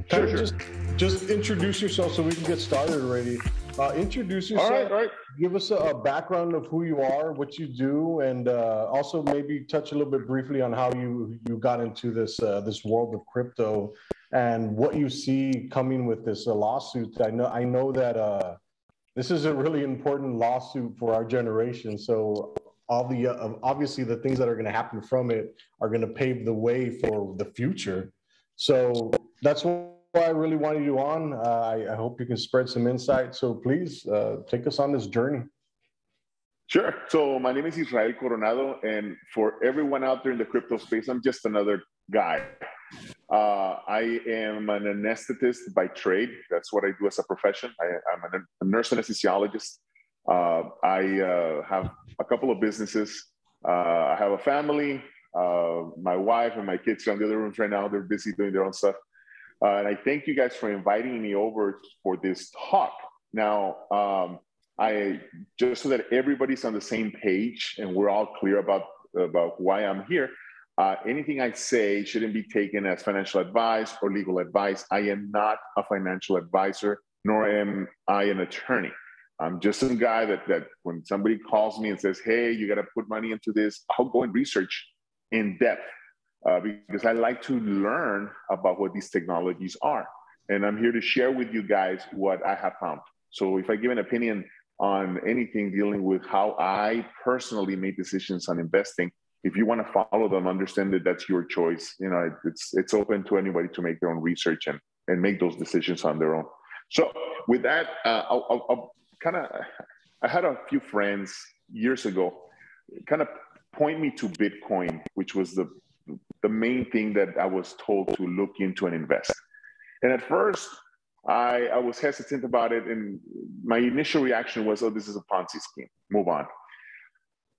Kind of just introduce yourself so we can get started already. Introduce yourself. All right. Give us a background of who you are, what you do, and also maybe touch a little bit briefly on how you got into this world of crypto and what you see coming with this lawsuit. I know that this is a really important lawsuit for our generation. So obviously the things that are going to happen from it are going to pave the way for the future. So that's why I really wanted you on. I hope you can spread some insight. So please take us on this journey. Sure. So my name is Israel Coronado, and for everyone out there in the crypto space, I'm just another guy. I am an anesthetist by trade. That's what I do as a profession. I'm a nurse anesthesiologist. I have a couple of businesses. I have a family. My wife and my kids are in the other rooms right now. They're busy doing their own stuff. And I thank you guys for inviting me over for this talk. Now, I just so that everybody's on the same page and we're all clear about why I'm here. Anything I say shouldn't be taken as financial advice or legal advice. I am not a financial advisor, nor am I an attorney. I'm just some guy that when somebody calls me and says, hey, you got to put money into this, I'll go and research in depth because I like to learn about what these technologies are. And I'm here to share with you guys what I have found. So if I give an opinion on anything dealing with how I personally made decisions on investing, if you want to follow them, understand that that's your choice. You know, it's open to anybody to make their own research and make those decisions on their own. So with that, I'll I had a few friends years ago kind of point me to Bitcoin, which was the main thing that I was told to look into and invest. And at first, I was hesitant about it. And my initial reaction was, oh, this is a Ponzi scheme, move on.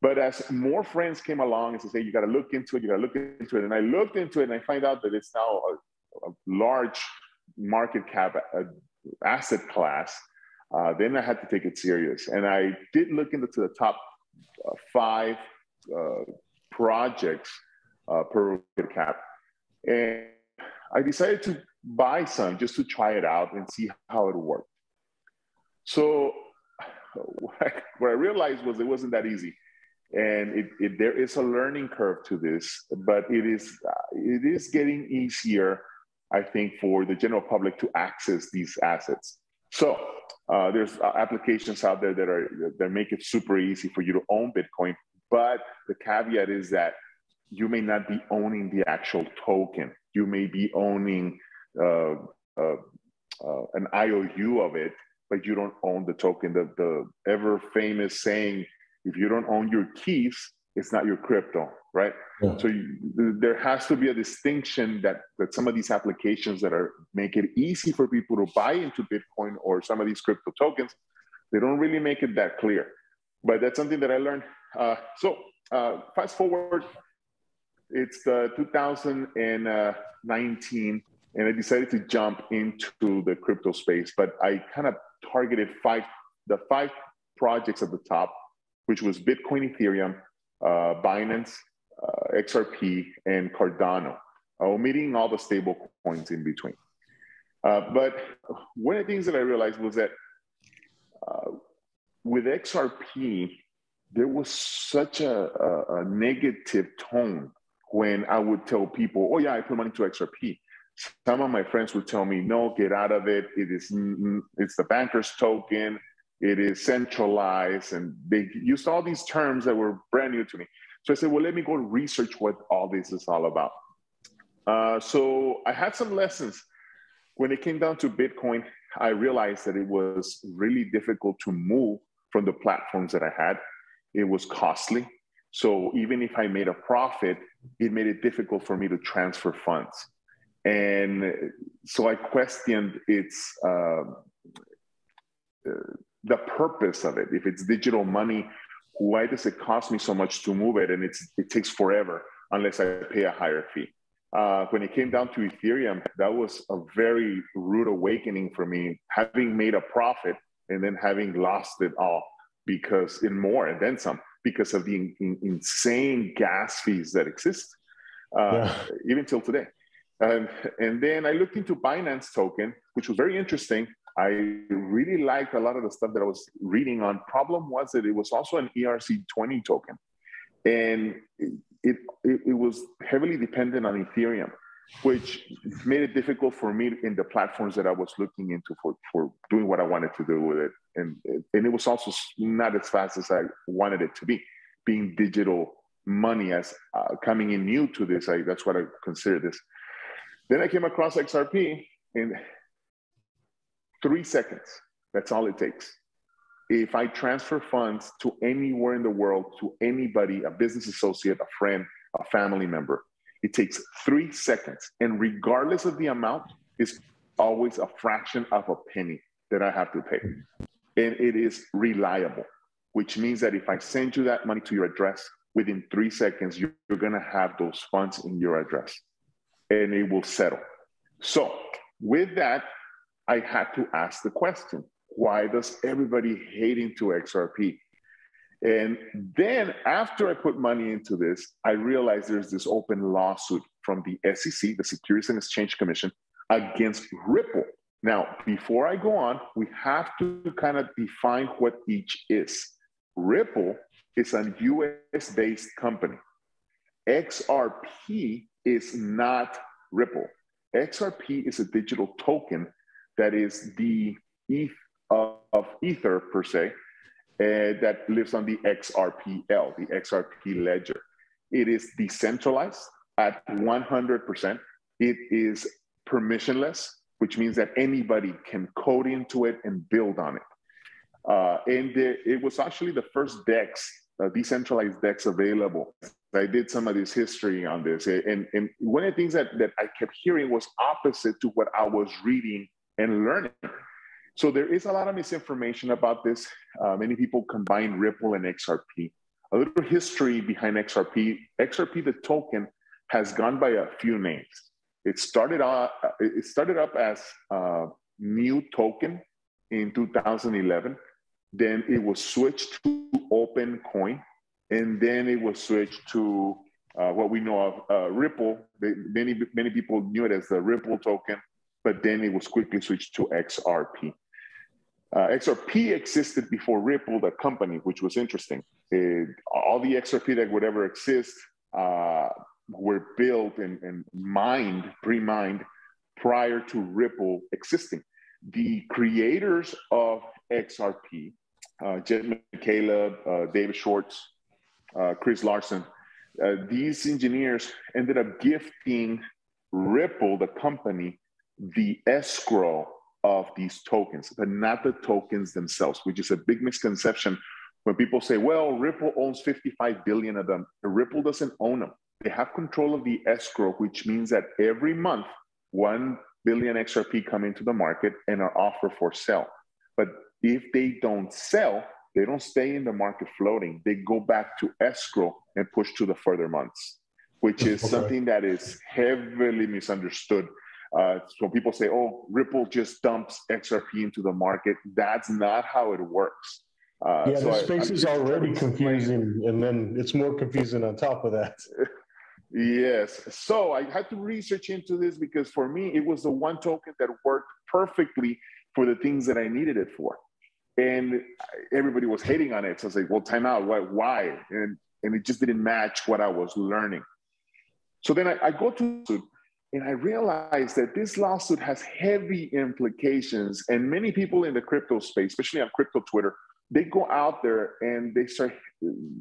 But as more friends came along and said, hey, you got to look into it, you got to look into it. And I looked into it and I find out that it's now a large market cap asset class. Then I had to take it serious. And I did look into the top 5 projects per market cap. And I decided to buy some just to try it out and see how it worked. So what I realized was it wasn't that easy. And there is a learning curve to this, but it is getting easier, I think, for the general public to access these assets. So there's applications out there that make it super easy for you to own Bitcoin. But the caveat is that you may not be owning the actual token. You may be owning an IOU of it, but you don't own the token. The ever famous saying, if you don't own your keys, it's not your crypto, right? Yeah. So there has to be a distinction that some of these applications that make it easy for people to buy into Bitcoin or some of these crypto tokens, they don't really make it that clear. But that's something that I learned. Fast forward, it's 2019, and I decided to jump into the crypto space. But I kind of targeted the 5 projects at the top, which was Bitcoin, Ethereum, Binance, XRP, and Cardano, omitting all the stable coins in between. But one of the things that I realized was that with XRP, there was such a negative tone when I would tell people, oh yeah, I put money to XRP. Some of my friends would tell me, no, get out of it. It's the banker's token. It is centralized. And they used all these terms that were brand new to me. So I said, well, let me go research what all this is all about. So I had some lessons. When it came down to Bitcoin, I realized that it was really difficult to move from the platforms that I had. It was costly. So even if I made a profit, it made it difficult for me to transfer funds. And so I questioned the purpose of it. If it's digital money, why does it cost me so much to move it? And it takes forever unless I pay a higher fee. When it came down to Ethereum, that was a very rude awakening for me, having made a profit and then having lost it all and then some, because of the insane gas fees that exist, even till today. And then I looked into Binance token, which was very interesting. I really liked a lot of the stuff that I was reading on. Problem was that it was also an ERC20 token. And it was heavily dependent on Ethereum, which made it difficult for me in the platforms that I was looking into for doing what I wanted to do with it. And it was also not as fast as I wanted it to be, being digital money as coming in new to this. That's what I consider this. Then I came across XRP in 3 seconds. That's all it takes. If I transfer funds to anywhere in the world, to anybody, a business associate, a friend, a family member, it takes 3 seconds. And regardless of the amount, it's always a fraction of a penny that I have to pay. And it is reliable, which means that if I send you that money to your address, within 3 seconds, you're gonna have those funds in your address and it will settle. So with that, I had to ask the question, why does everybody hate into XRP? And then after I put money into this, I realized there's this open lawsuit from the SEC, the Securities and Exchange Commission, against Ripple. Now, before I go on, we have to kind of define what each is. Ripple is a US-based company. XRP is not Ripple. XRP is a digital token that is the ETH of Ether per se, that lives on the XRPL, the XRP ledger. It is decentralized at 100%. It is permissionless, which means that anybody can code into it and build on it. It was actually the first DEX, decentralized DEX available. I did some of this history on this. And one of the things that I kept hearing was opposite to what I was reading and learning. So there is a lot of misinformation about this. Many people combine Ripple and XRP. A little history behind XRP. XRP, the token, has gone by a few names. It started up as a new token in 2011. Then it was switched to Open Coin. And then it was switched to what we know of Ripple. Many people knew it as the Ripple token, but then it was quickly switched to XRP. XRP existed before Ripple, the company, which was interesting. All the XRP that would ever exist were built and mined, pre-mined, prior to Ripple existing. The creators of XRP, Jed McCaleb, David Schwartz, Chris Larson, these engineers ended up gifting Ripple, the company, the escrow of these tokens, but not the tokens themselves, which is a big misconception when people say, well, Ripple owns 55 billion of them. Ripple doesn't own them. They have control of the escrow, which means that every month, 1 billion XRP come into the market and are offered for sale. But if they don't sell, they don't stay in the market floating. They go back to escrow and push to the further months, which is something that is heavily misunderstood. So people say, oh, Ripple just dumps XRP into the market. That's not how it works. The space is already confusing, and then it's more confusing on top of that. Yes. So I had to research into this because for me, it was the one token that worked perfectly for the things that I needed it for. And everybody was hating on it. So I was like, well, time out. Why? And it just didn't match what I was learning. So then I go to, and I realized that this lawsuit has heavy implications. And many people in the crypto space, especially on crypto Twitter, they go out there and they start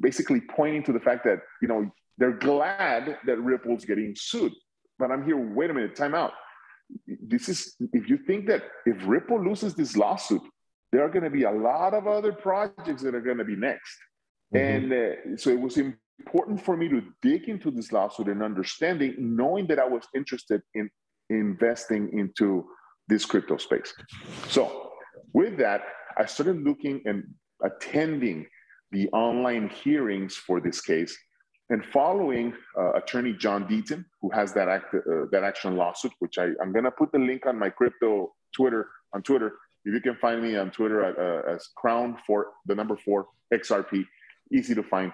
basically pointing to the fact that, you know, they're glad that Ripple's getting sued. But I'm here, wait a minute, time out. This is, if you think that if Ripple loses this lawsuit, there are going to be a lot of other projects that are going to be next. Mm-hmm. And so it was important for me to dig into this lawsuit and understanding, knowing that I was interested in investing into this crypto space. So with that, I started looking and attending the online hearings for this case and following attorney John Deaton, who has that action lawsuit, which I'm going to put the link on my crypto Twitter, on Twitter. If you can find me on Twitter as Crown for the number 4 XRP, easy to find.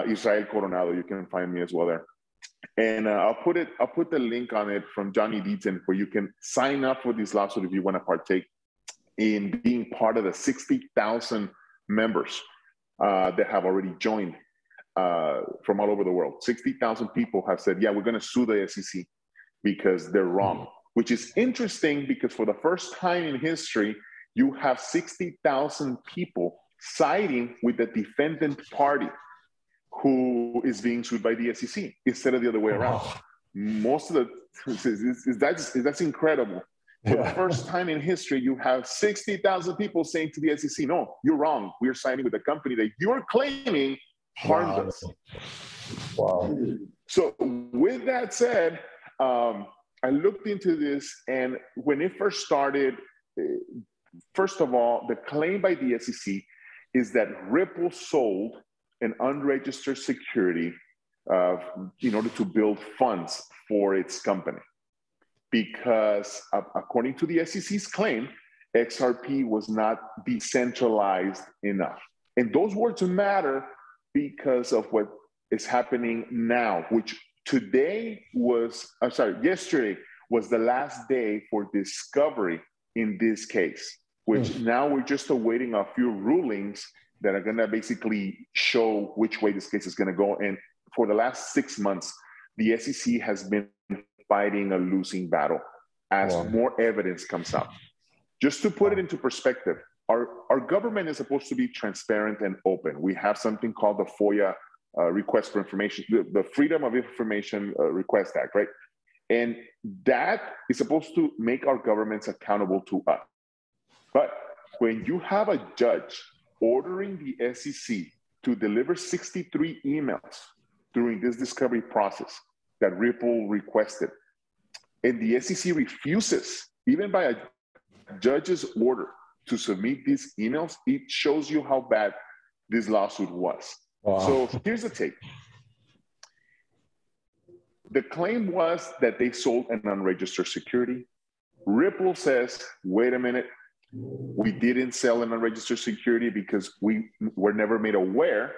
Israel Coronado, you can find me as well there. And I'll put the link on it from Johnny Deaton, where you can sign up for this lawsuit if you want to partake in being part of the 60,000 members that have already joined from all over the world. 60,000 people have said, yeah, we're going to sue the SEC because they're wrong, which is interesting because for the first time in history, you have 60,000 people siding with the defendant party who is being sued by the SEC instead of the other way around. Most of that's incredible. For the first time in history, you have 60,000 people saying to the SEC, no, you're wrong. We're signing with a company that you're claiming harmed us. Wow. So with that said, I looked into this, and when it first started, first of all, the claim by the SEC is that Ripple sold an unregistered security in order to build funds for its company. Because according to the SEC's claim, XRP was not decentralized enough. And those words matter because of what is happening now, which yesterday was the last day for discovery in this case, which now we're just awaiting a few rulings that are going to basically show which way this case is going to go. And for the last 6 months, the SEC has been fighting a losing battle as more evidence comes out. Just to put it into perspective, our government is supposed to be transparent and open. We have something called the FOIA request for information, the Freedom of Information Request Act, right? And that is supposed to make our governments accountable to us. But when you have a judge ordering the SEC to deliver 63 emails during this discovery process that Ripple requested, and the SEC refuses, even by a judge's order, to submit these emails, it shows you how bad this lawsuit was. Wow. So here's the take. The claim was that they sold an unregistered security. Ripple says, wait a minute, we didn't sell an unregistered security because we were never made aware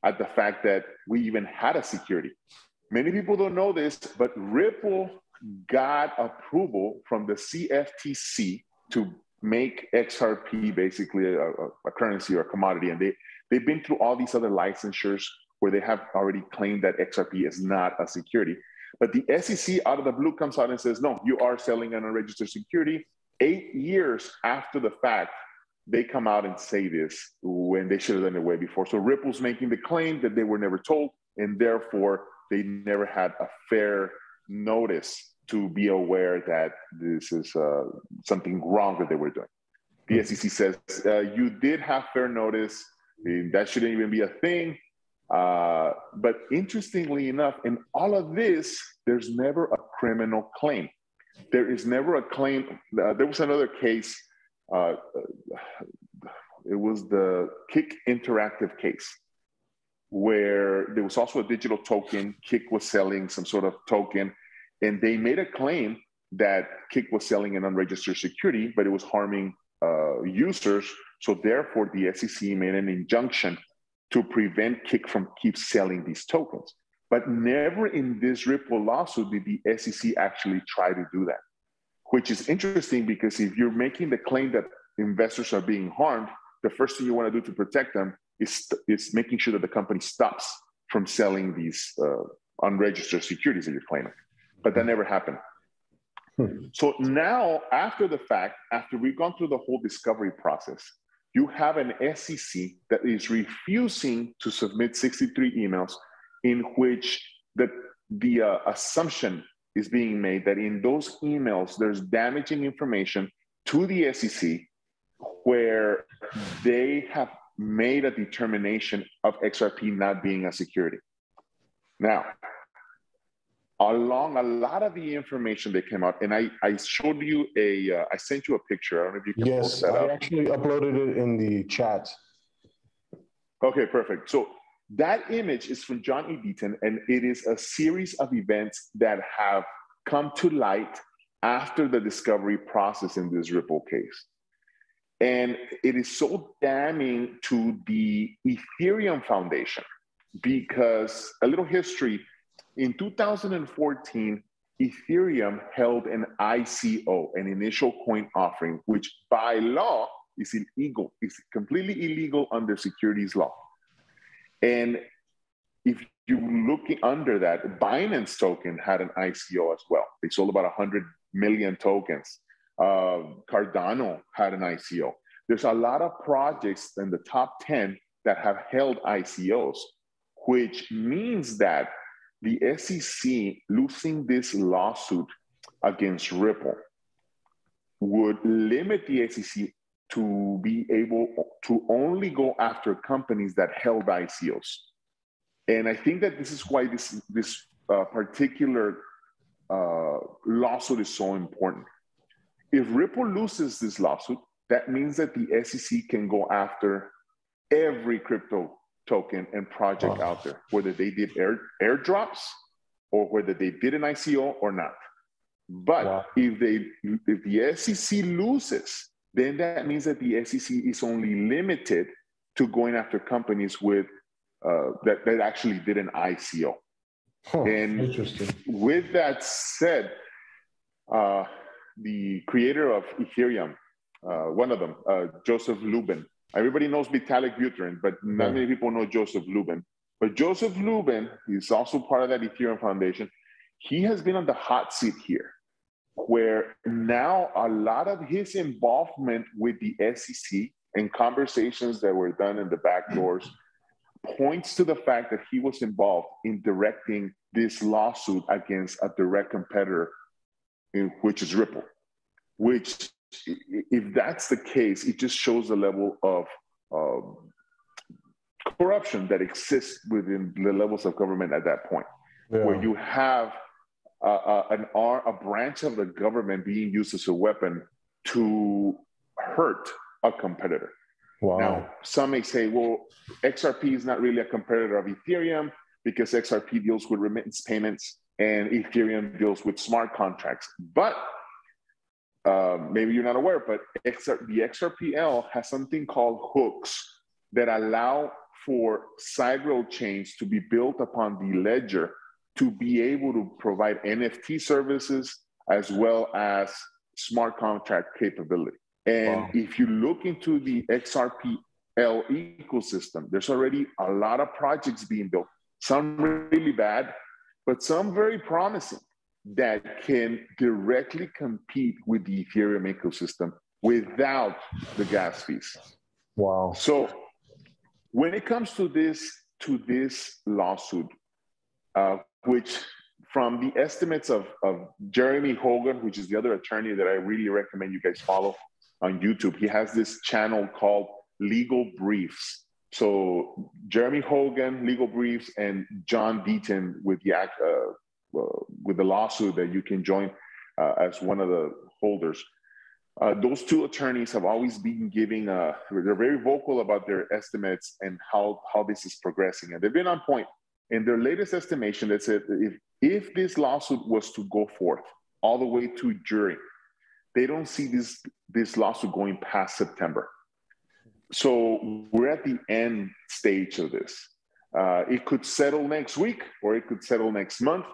at the fact that we even had a security. Many people don't know this, but Ripple got approval from the CFTC to make XRP basically a currency or a commodity. And they've been through all these other licensures where they have already claimed that XRP is not a security. But the SEC out of the blue comes out and says, no, you are selling an unregistered security. 8 years after the fact, they come out and say this when they should have done it way before. So Ripple's making the claim that they were never told, and therefore they never had a fair notice to be aware that this is something wrong that they were doing. The SEC says, you did have fair notice. That shouldn't even be a thing. But interestingly enough, in all of this, there's never a criminal claim. There is never a claim. There was another case. It was the Kick Interactive case, where there was also a digital token. Kick was selling some sort of token, and they made a claim that Kick was selling an unregistered security, but it was harming users. So therefore, the SEC made an injunction to prevent Kick from keep selling these tokens. But never in this Ripple lawsuit did the SEC actually try to do that, which is interesting because if you're making the claim that investors are being harmed, the first thing you want to do to protect them is making sure that the company stops from selling these unregistered securities that you're claiming. But that never happened. So now, after the fact, after we've gone through the whole discovery process, you have an SEC that is refusing to submit 63 emails in which the assumption is being made that in those emails, there's damaging information to the SEC where they have made a determination of XRP not being a security. Now, along a lot of the information that came out, and I showed you I sent you a picture. I don't know if you can post that up. Yes, I actually uploaded it in the chat. Okay, perfect. So that image is from John E. Deaton, and it is a series of events that have come to light after the discovery process in this Ripple case. And it is so damning to the Ethereum Foundation because a little history, in 2014, Ethereum held an ICO, an initial coin offering, which by law is illegal, is completely illegal under securities law. And if you're looking under that, Binance token had an ICO as well. They sold about 100 million tokens. Cardano had an ICO. There's a lot of projects in the top 10 that have held ICOs, which means that the SEC losing this lawsuit against Ripple would limit the SEC to be able to only go after companies that held ICOs. And I think that this is why this particular lawsuit is so important. If Ripple loses this lawsuit, that means that the SEC can go after every crypto token and project out there, whether they did airdrops or whether they did an ICO or not. But if the SEC loses, then that means that the SEC is only limited to going after companies with that actually did an ICO. And interesting. With that said, the creator of Ethereum, one of them, Joseph Lubin. Everybody knows Vitalik Buterin, but not many people know Joseph Lubin. But Joseph Lubin is also part of that Ethereum Foundation. He has been on the hot seat here, where now a lot of his involvement with the SEC and conversations that were done in the back doors points to the fact that he was involved in directing this lawsuit against a direct competitor, which is Ripple, which, if that's the case, it just shows the level of corruption that exists within the levels of government at that point, where you have a branch of the government being used as a weapon to hurt a competitor. Now, some may say, well, XRP is not really a competitor of Ethereum because XRP deals with remittance payments and Ethereum deals with smart contracts. But maybe you're not aware, but the XRPL has something called hooks that allow for sideroad chains to be built upon the ledger to be able to provide NFT services as well as smart contract capability. And if you look into the XRPL ecosystem, there's already a lot of projects being built, some really bad, but some very promising, that can directly compete with the Ethereum ecosystem without the gas fees. Wow. So when it comes to this lawsuit, which from the estimates of Jeremy Hogan, which is the other attorney that I really recommend you guys follow on YouTube, he has this channel called Legal Briefs. So Jeremy Hogan, Legal Briefs, and John Deaton with the lawsuit that you can join as one of the holders. Those two attorneys have always been giving, they're very vocal about their estimates and how this is progressing. And they've been on point. In their latest estimation, that said if this lawsuit was to go forth all the way to jury, they don't see this lawsuit going past September. So we're at the end stage of this. It could settle next week or it could settle next month.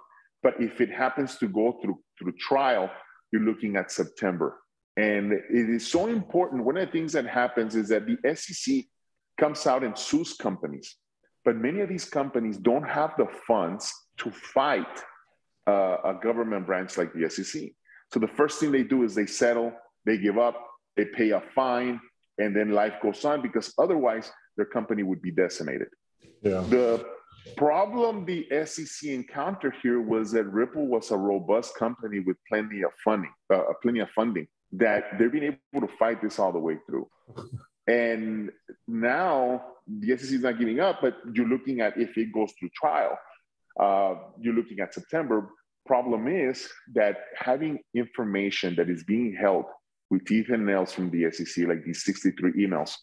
But if it happens to go through trial, you're looking at September. And it is so important. One of the things that happens is that the SEC comes out and sues companies. But many of these companies don't have the funds to fight a government branch like the SEC. So the first thing they do is they settle, they give up, they pay a fine, and then life goes on, because otherwise their company would be decimated. Yeah. The problem the SEC encountered here was that Ripple was a robust company with plenty of funding, that they've been able to fight this all the way through. And now the SEC is not giving up, but you're looking at, if it goes through trial, you're looking at September. Problem is that having information that is being held with teeth and nails from the SEC, like these 63 emails,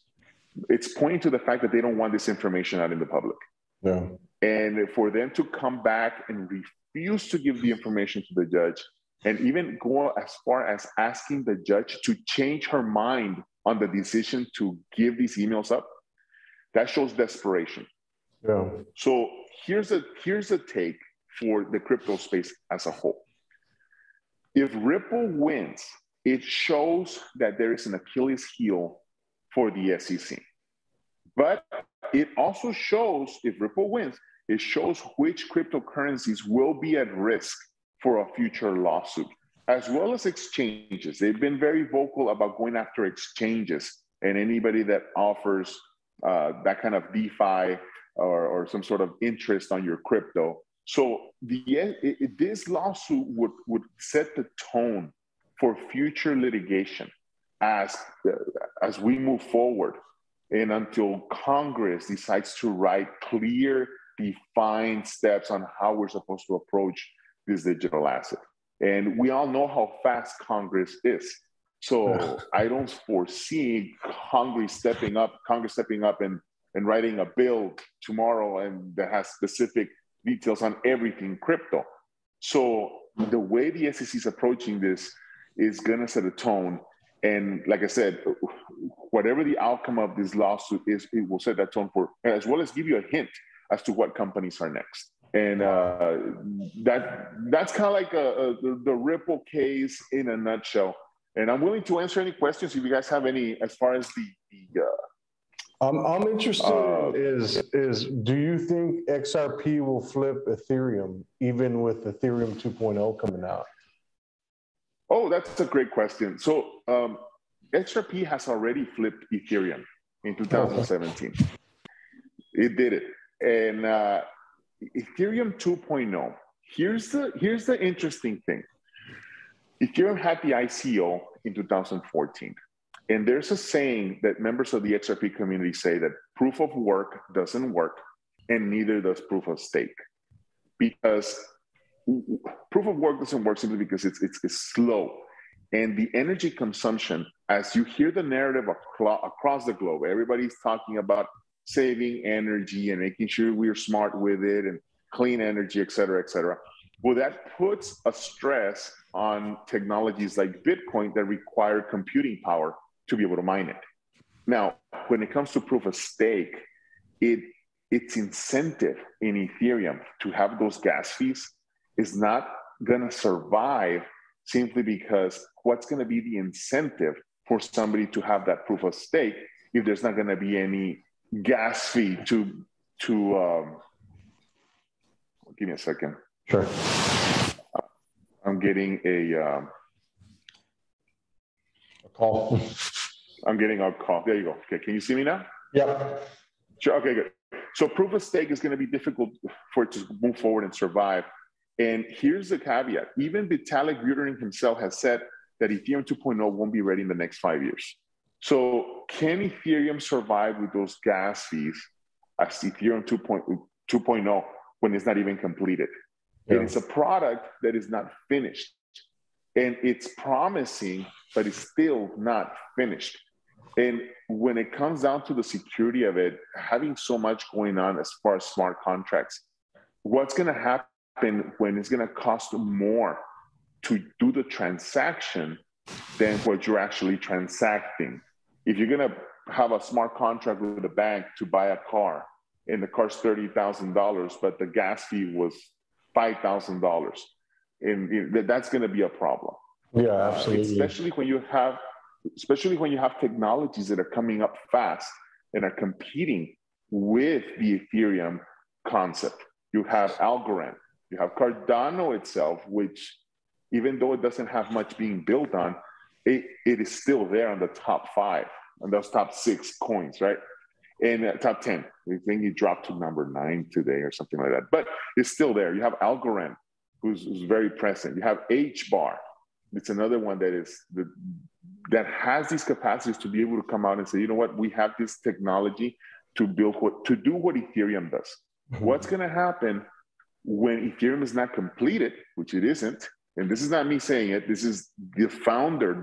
it's pointing to the fact that they don't want this information out in the public. Yeah. And for them to come back and refuse to give the information to the judge and even go as far as asking the judge to change her mind on the decision to give these emails up, that shows desperation. Yeah. So here's a take for the crypto space as a whole. If Ripple wins, it shows that there is an Achilles heel for the SEC. But it also shows, if Ripple wins, it shows which cryptocurrencies will be at risk for a future lawsuit, as well as exchanges. They've been very vocal about going after exchanges and anybody that offers that kind of DeFi or some sort of interest on your crypto. So this lawsuit would set the tone for future litigation as we move forward and until Congress decides to write clear, defined steps on how we're supposed to approach this digital asset. And we all know how fast Congress is. So I don't foresee Congress stepping up and writing a bill tomorrow and that has specific details on everything crypto. So the way the SEC is approaching this is gonna set a tone. And like I said, whatever the outcome of this lawsuit is, it will set that tone for, as well as give you a hint as to what companies are next. And that's kind of like the Ripple case in a nutshell. And I'm willing to answer any questions if you guys have any, as far as the I'm interested is do you think XRP will flip Ethereum even with Ethereum 2.0 coming out? Oh, that's a great question. So XRP has already flipped Ethereum in 2017. It did it. And Ethereum 2.0, here's the interesting thing. Ethereum had the ICO in 2014. And there's a saying that members of the XRP community say that proof of work doesn't work, and neither does proof of stake. Because proof of work doesn't work simply because it's slow. And the energy consumption, as you hear the narrative across the globe, everybody's talking about saving energy and making sure we're smart with it and clean energy, et cetera, et cetera. Well, that puts a stress on technologies like Bitcoin that require computing power to be able to mine it. Now, when it comes to proof of stake, its incentive in Ethereum to have those gas fees is not going to survive simply because what's going to be the incentive for somebody to have that proof of stake if there's not going to be any gas fee to give me a second. Sure. I'm getting a call. I'm getting a call. There you go. Okay, can you see me now? Yeah. Sure. Okay, good. So proof of stake is going to be difficult for it to move forward and survive. And here's the caveat. Even Vitalik Buterin himself has said that Ethereum 2.0 won't be ready in the next 5 years. So can Ethereum survive with those gas fees as Ethereum 2.0 when it's not even completed? Yeah. It is a product that is not finished. And it's promising, but it's still not finished. And when it comes down to the security of it, having so much going on as far as smart contracts, what's going to happen when it's going to cost more to do the transaction than what you're actually transacting? If you're going to have a smart contract with a bank to buy a car and the car's $30,000, but the gas fee was $5,000, and that's going to be a problem. Yeah, absolutely. Especially when you have technologies that are coming up fast and are competing with the Ethereum concept. You have Algorand, you have Cardano itself, which even though it doesn't have much being built on, it is still there on the top 5, on those top 6 coins, right? And top 10. I think it dropped to number 9 today or something like that, but it's still there. You have Algorand, who's very present. You have HBAR. It's another one that has these capacities to be able to come out and say, you know what, we have this technology to do what Ethereum does. Mm-hmm. What's going to happen when Ethereum is not completed, which it isn't, and this is not me saying it, this is the founder,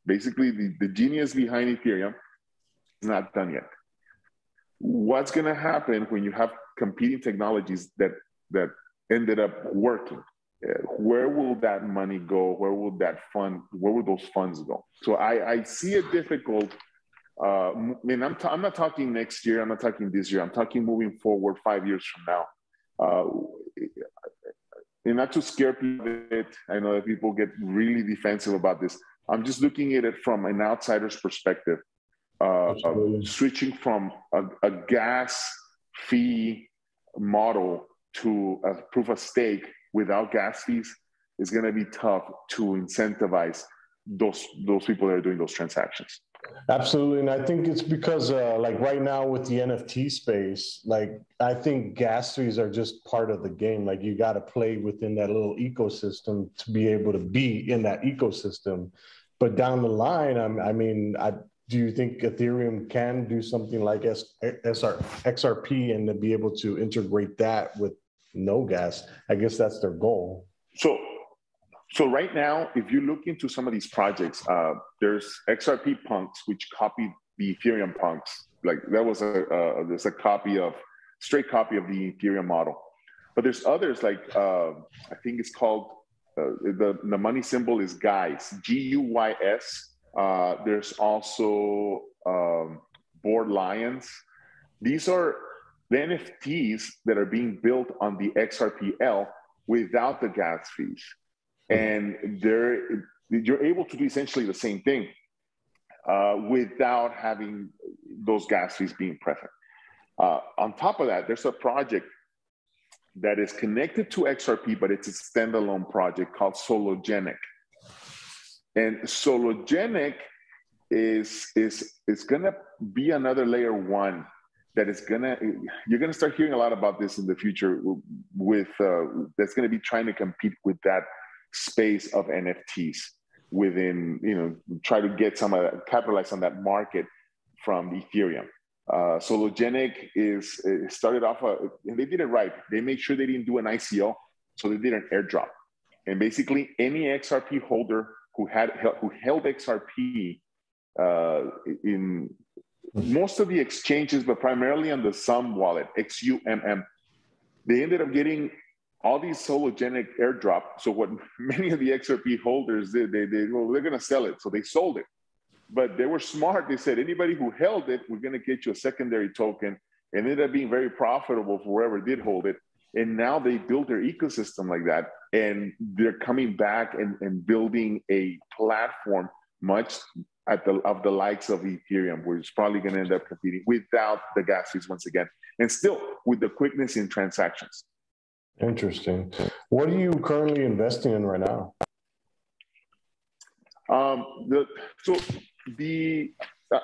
basically the genius behind Ethereum, is not done yet. What's going to happen when you have competing technologies that ended up working? where will that money go? Where will those funds go? So I see it difficult. I mean, I'm not talking next year. I'm not talking this year. I'm talking moving forward 5 years from now. And not to scare people with it. I know that people get really defensive about this. I'm just looking at it from an outsider's perspective. Switching from a gas fee model to a proof of stake without gas fees is going to be tough to incentivize those people that are doing those transactions. Absolutely. And I think it's because like right now with the NFT space, like I think gas fees are just part of the game. Like you got to play within that little ecosystem to be able to be in that ecosystem. But down the line, do you think Ethereum can do something like XRP and to be able to integrate that with no gas? I guess that's their goal. So right now, if you look into some of these projects, there's XRP punks, which copy the Ethereum punks. Like that was there's a straight copy of the Ethereum model. But there's others like, I think it's called, the money symbol is GUYS, GUYS. There's also Bored Lions. These are the NFTs that are being built on the XRPL without the gas fees. And you're able to do essentially the same thing without having those gas fees being present. On top of that, there's a project that is connected to XRP, but it's a standalone project called Sologenic. And Sologenic is going to be another layer one that you're going to start hearing a lot about this in the future with that's going to be trying to compete with that space of NFTs within, try to get capitalize on that market from Ethereum. Sologenic started off, and they did it right. They made sure they didn't do an ICO, so they did an airdrop. And basically, any XRP holder who held XRP in most of the exchanges, but primarily on the Sum wallet, XUMM, they ended up getting all these Sologenic airdrop. So what many of the XRP holders did, they're going to sell it. So they sold it. But they were smart. They said, anybody who held it, we're going to get you a secondary token. And ended up being very profitable for whoever did hold it. And now they built their ecosystem like that. And they're coming back and building a platform much of the likes of Ethereum, where it's probably going to end up competing without the gas fees once again. And still with the quickness in transactions. Interesting. What are you currently investing in right now? The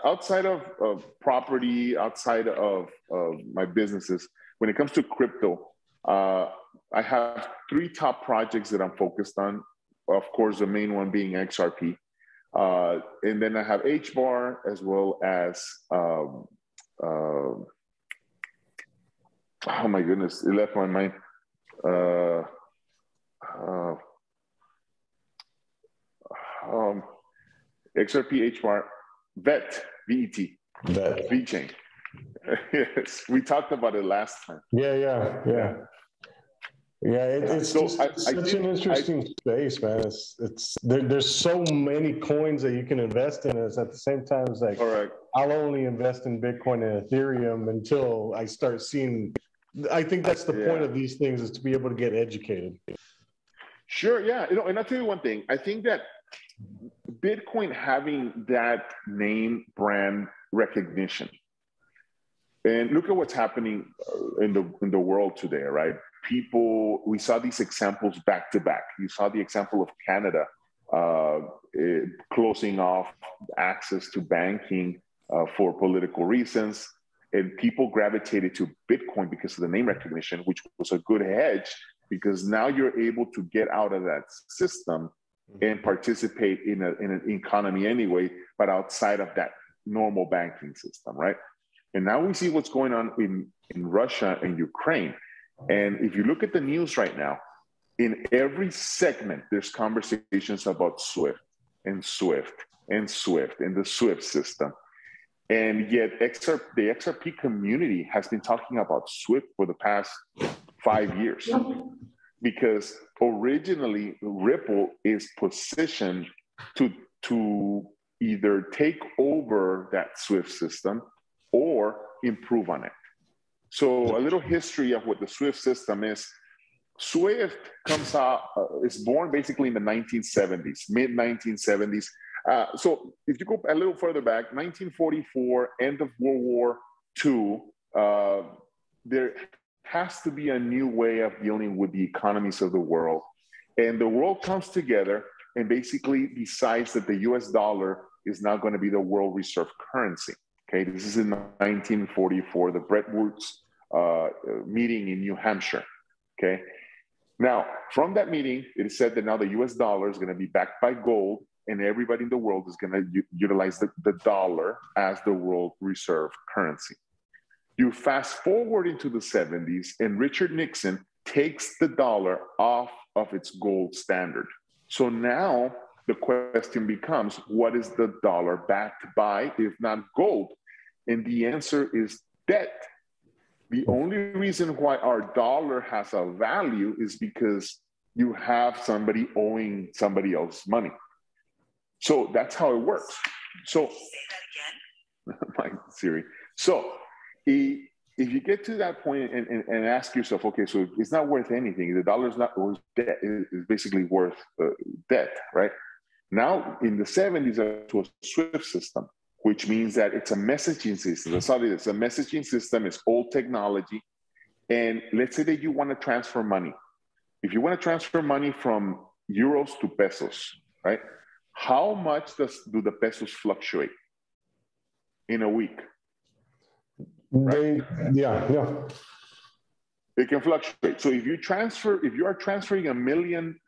outside of property, outside of my businesses, when it comes to crypto, I have 3 top projects that I'm focused on. Of course, the main one being XRP. And then I have HBAR as well as, oh my goodness, it left my mind. XRP, HBAR, VET, V-E-T, VeChain. Yes, we talked about it last time. Yeah. It's such an interesting space, man. There's so many coins that you can invest in. At the same time, it's like, I'll only invest in Bitcoin and Ethereum until I start seeing. I think that's the point of these things, is to be able to get educated. Sure, yeah. And I'll tell you one thing. I think that Bitcoin having that name brand recognition, and look at what's happening in the world today, right? We saw these examples back to back. You saw the example of Canada closing off access to banking for political reasons. And people gravitated to Bitcoin because of the name recognition, which was a good hedge, because now you're able to get out of that system and participate in an economy anyway, but outside of that normal banking system, right? And now we see what's going on in Russia and Ukraine. And if you look at the news right now, in every segment, there's conversations about SWIFT and the SWIFT system. And yet the XRP community has been talking about SWIFT for the past 5 years. because originally Ripple is positioned to either take over that SWIFT system or improve on it. So a little history of what the SWIFT system is. SWIFT comes out, is born basically in the 1970s, mid 1970s. So if you go a little further back, 1944, end of World War II, there has to be a new way of dealing with the economies of the world. And the world comes together and basically decides that the US dollar is now going to be the world reserve currency. Okay, this is in 1944, the Bretton Woods meeting in New Hampshire. Okay, now from that meeting, it is said that now the US dollar is going to be backed by gold, and everybody in the world is going to utilize the dollar as the world reserve currency. You fast forward into the 70s, and Richard Nixon takes the dollar off of its gold standard. So now the question becomes, what is the dollar backed by, if not gold? And the answer is debt. The only reason why our dollar has a value is because you have somebody owing somebody else money. So that's how it works. So, my Siri. So, if you get to that point and ask yourself, okay, so it's not worth anything. The dollar is not worth debt. It's basically worth debt, right? Now, in the 70s, to a SWIFT system, which means that it's a messaging system. That's all it is. A messaging system is old technology. And let's say that you want to transfer money. If you want to transfer money from euros to pesos, right? How much do the pesos fluctuate in a week? Right? Yeah. It can fluctuate. So if you are transferring €1 million,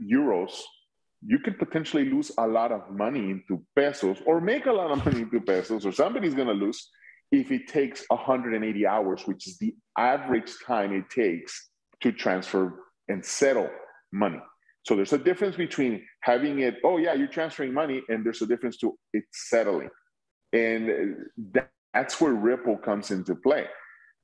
you could potentially lose a lot of money into pesos, or make a lot of money into pesos, or somebody's going to lose if it takes 180 hours, which is the average time it takes to transfer and settle money. So there's a difference between having it, oh yeah, you're transferring money, and there's a difference to it settling. And that's where Ripple comes into play.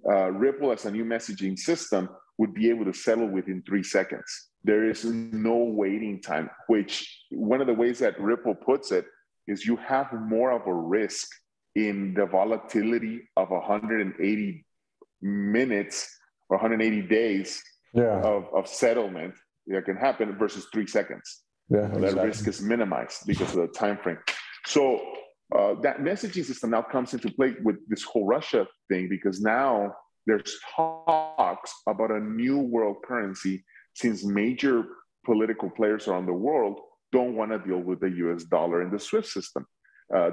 Ripple, as a new messaging system, would be able to settle within 3 seconds. There is no waiting time, which one of the ways that Ripple puts it is you have more of a risk in the volatility of 180 minutes or 180 days of settlement that can happen versus 3 seconds. Yeah, exactly. That risk is minimized because of the time frame. So that messaging system now comes into play with this whole Russia thing, because now there's talks about a new world currency, since major political players around the world don't want to deal with the US dollar in the SWIFT system.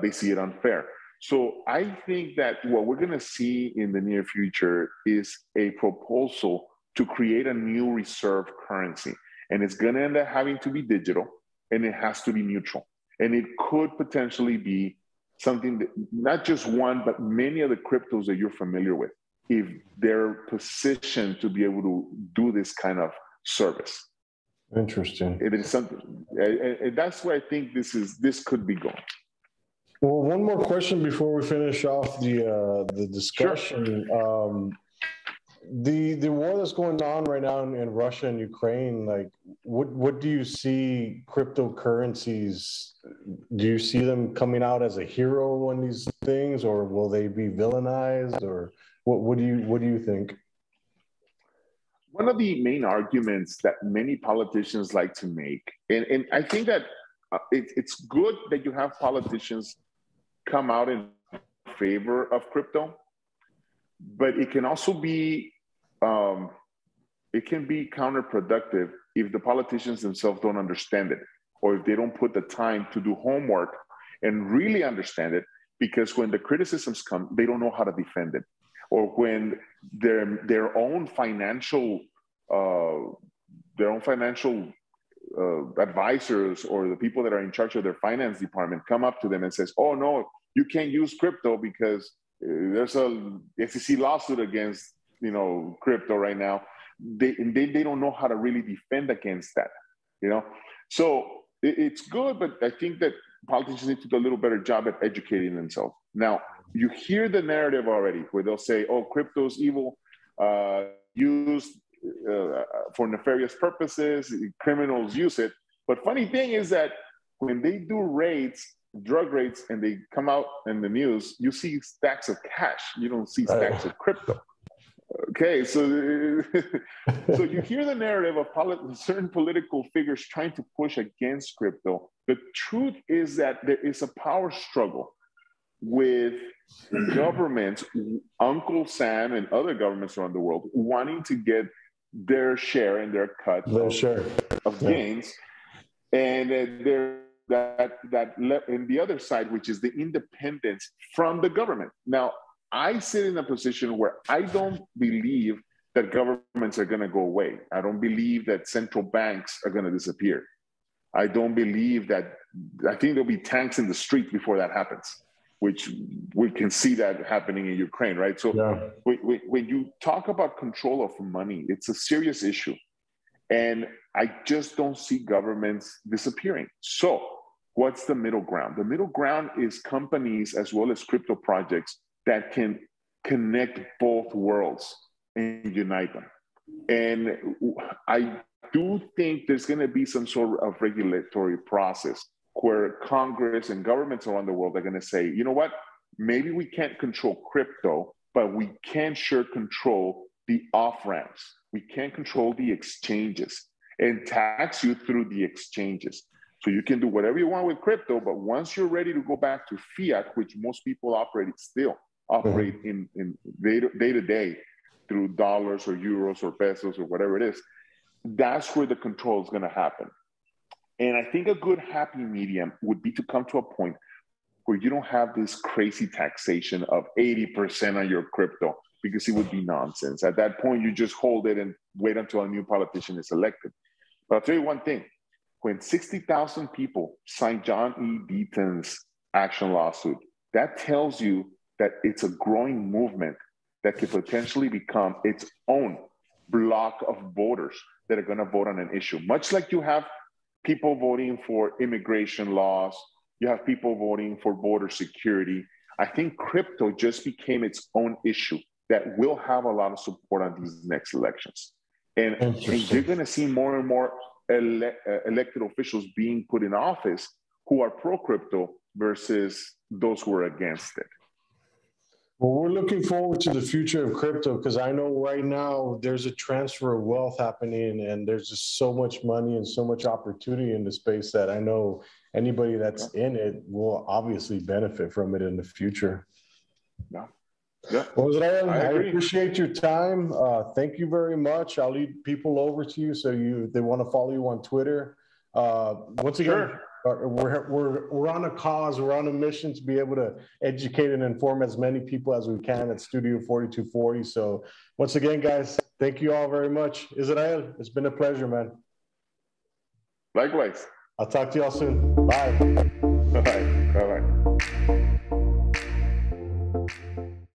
They see it unfair. So I think that what we're going to see in the near future is a proposal to create a new reserve currency. And it's going to end up having to be digital, and it has to be neutral. And it could potentially be something that not just one, but many of the cryptos that you're familiar with, if they're positioned to be able to do this kind of service. Interesting. It is something, and that's where I think this could be going. Well, one more question before we finish off the discussion. Sure. The war that's going on right now in Russia and Ukraine, like, what do you see cryptocurrencies? Do you see them coming out as a hero in these things, or will they be villainized, or what do you think? One of the main arguments that many politicians like to make, and I think that it's good that you have politicians come out in favor of crypto, but it can also be counterproductive if the politicians themselves don't understand it, or if they don't put the time to do homework and really understand it, because when the criticisms come, they don't know how to defend it. Or when their own financial advisors or the people that are in charge of their finance department come up to them and says, "Oh no, you can't use crypto because there's a SEC lawsuit against crypto right now." They don't know how to really defend against that, So it's good, but I think that politicians need to do a little better job at educating themselves. Now, you hear the narrative already where they'll say, "Oh, crypto's evil. Use for nefarious purposes. Criminals use it. But funny thing is that when they do raids, drug raids, and they come out in the news, you see stacks of cash. You don't see stacks of crypto. Okay, so so you hear the narrative of certain political figures trying to push against crypto. The truth is that there is a power struggle with governments, Uncle Sam and other governments around the world, wanting to get their share and their cut of gains, and and the other side, which is the independence from the government. Now, I sit in a position where I don't believe that governments are going to go away. I don't believe that central banks are going to disappear. I don't believe that. I think there'll be tanks in the street before that happens, which we can see that happening in Ukraine, right? So when you talk about control of money, it's a serious issue. And I just don't see governments disappearing. So what's the middle ground? The middle ground is companies as well as crypto projects that can connect both worlds and unite them. And I do think there's going to be some sort of regulatory process where Congress and governments around the world are going to say, you know what, maybe we can't control crypto, but we can sure control the off-ramps. We can control the exchanges and tax you through the exchanges. So you can do whatever you want with crypto, but once you're ready to go back to fiat, which most people operate in day to day through dollars or euros or pesos or whatever it is, that's where the control is going to happen. And I think a good happy medium would be to come to a point where you don't have this crazy taxation of 80% on your crypto, because it would be nonsense. At that point, you just hold it and wait until a new politician is elected. But I'll tell you one thing. When 60,000 people signed John E. Deaton's action lawsuit, that tells you that it's a growing movement that could potentially become its own block of voters that are going to vote on an issue. Much like you have people voting for immigration laws, you have people voting for border security. I think crypto just became its own issue that will have a lot of support on these next elections. And you're going to see more and more elected officials being put in office who are pro-crypto versus those who are against it. Well, we're looking forward to the future of crypto, because I know right now there's a transfer of wealth happening, and there's just so much money and so much opportunity in the space that I know anybody that's in it will obviously benefit from it in the future. Yeah. Well, Israel, I appreciate your time. Thank you very much. I'll lead people over to you so they want to follow you on Twitter. Once again, we're on a cause, we're on a mission to be able to educate and inform as many people as we can at Studio 4240. So once again, guys, thank you all very much. Israel, it's been a pleasure, man. Likewise. I'll talk to you all soon. Bye.